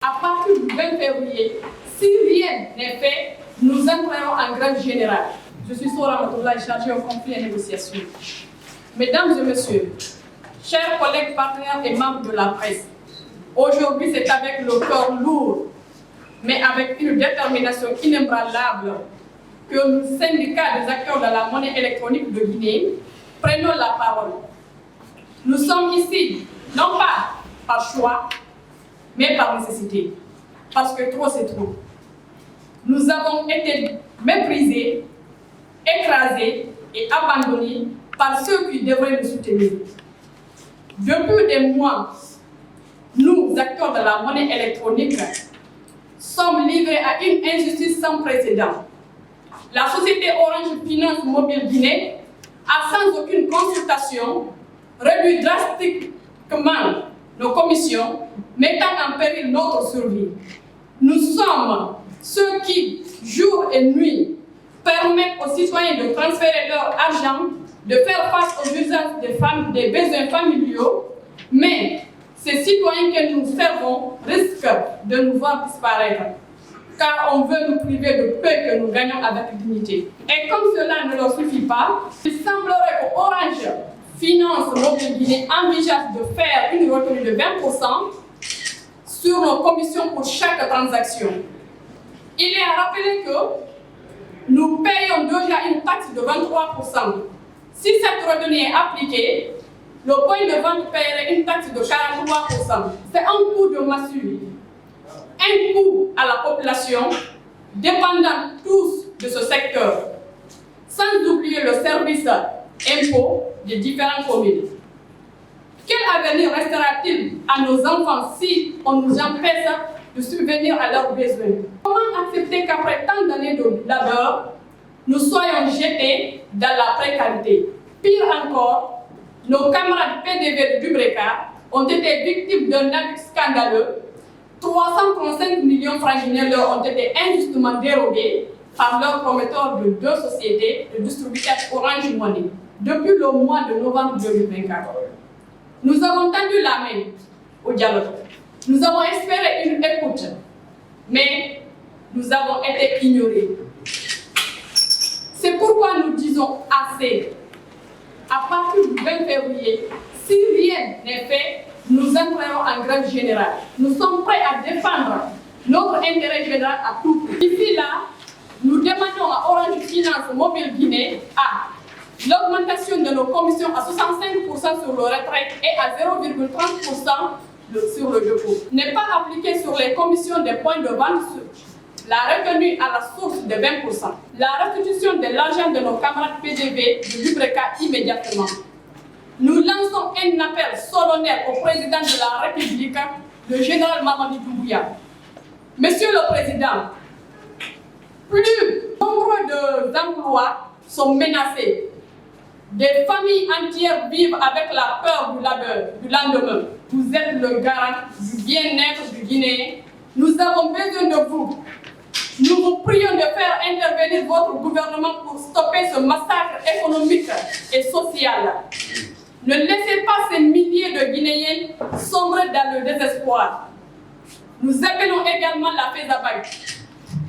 à partir du 20 février, si rien n'est fait, nous entrerons en grève générale. Je suis Sora Ramatoulaye, chargée au conflit et négociations. Mesdames et messieurs, chers collègues partenaires et membres de la presse, aujourd'hui c'est avec le cœur lourd, mais avec une détermination inébranlable que nous, syndicats des acteurs de la monnaie électronique de Guinée, prenons la parole. Nous sommes ici, non pas par choix, mais par nécessité, parce que trop c'est trop. Nous avons été méprisés, écrasés et abandonnés par ceux qui devraient nous soutenir. Depuis des mois, nous, acteurs de la monnaie électronique, sommes livrés à une injustice sans précédent. La société Orange Finance Mobile Guinée a, sans aucune consultation, réduit drastiquement nos commissions, mettant en péril notre survie. Nous sommes ceux qui, jour et nuit, permettent aux citoyens de transférer leur argent, de faire face aux urgences des besoins familiaux, mais ces citoyens que nous servons risquent de nous voir disparaître, car on veut nous priver de peu que nous gagnons avec dignité. Et comme cela ne leur suffit pas, il semblerait que Orange Finance Mobile Guinée envisage de faire une retenue de 20% sur nos commissions pour chaque transaction. Il est à rappeler que nous payons déjà une taxe de 23%. Si cette retenue est appliquée, le point de vente paierait une taxe de 43%. C'est un coup de massue, un coup à la population, dépendant tous de ce secteur, sans oublier le service impôt des différentes communes. Quel avenir restera-t-il à nos enfants si on nous empêche de subvenir à leurs besoins? Comment accepter qu'après tant d'années de labeur, nous soyons jetés dans la précarité? Pire encore, nos camarades PDV de Dubreka ont été victimes d'un abus scandaleux. 335 millions de francs guinéens leur ont été injustement dérobés par leur prometteur de deux sociétés de distributeurs Orange Money depuis le mois de novembre 2024. Nous avons tendu la main au dialogue. Nous avons espéré une écoute, mais nous avons été ignorés. C'est pourquoi nous disons assez. À partir du 20 février, si rien n'est fait, nous entrerons en grève générale. Nous sommes prêts à défendre notre intérêt général à tout prix. Ici là, nous demandons à Orange Finance Mobile Guinée l'augmentation de nos commissions à 65% sur le retrait et à 0,30% sur le dépôt. N'est pas appliqué sur les commissions des points de vente la retenue à la source de 20%. La restitution de l'argent de nos camarades PDV de Dubreka immédiatement. Nous lançons un appel solennel au président de la République, le général Mamadi Doumbouya. Monsieur le Président, plus nombre d'emplois sont menacés. Des familles entières vivent avec la peur du lendemain. Vous êtes le garant du bien-être du Guinéen. Nous avons besoin de vous. Nous vous prions de faire intervenir votre gouvernement pour stopper ce massacre économique et social. Ne laissez pas ces milliers de Guinéens sombrer dans le désespoir. Nous appelons également la FESABAG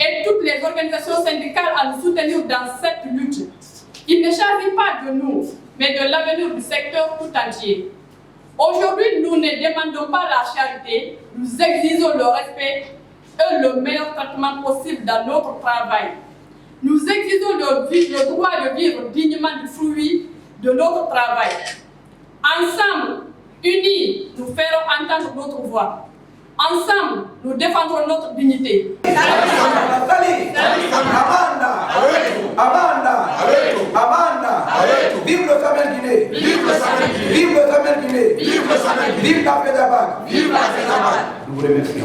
et toutes les organisations syndicales à nous soutenir dans cette lutte. Il ne s'agit pas de nous, mais de l'avenir du secteur tout entier. Aujourd'hui, nous ne demandons pas la charité, nous exigeons le respect et le meilleur traitement possible dans notre travail. Nous exigeons le droit de vivre dignement du fruit de notre travail. Ensemble, unis, nous ferons entendre notre voix. Ensemble, nous défendrons notre dignité. Vive le Samuel Guinée! Vive le Samuel Guinée! Vive le Samuel Guinée! Vive le Samuel Guinée! Vive la FESABAG! Vive la FESABAG! Nous vous remercions.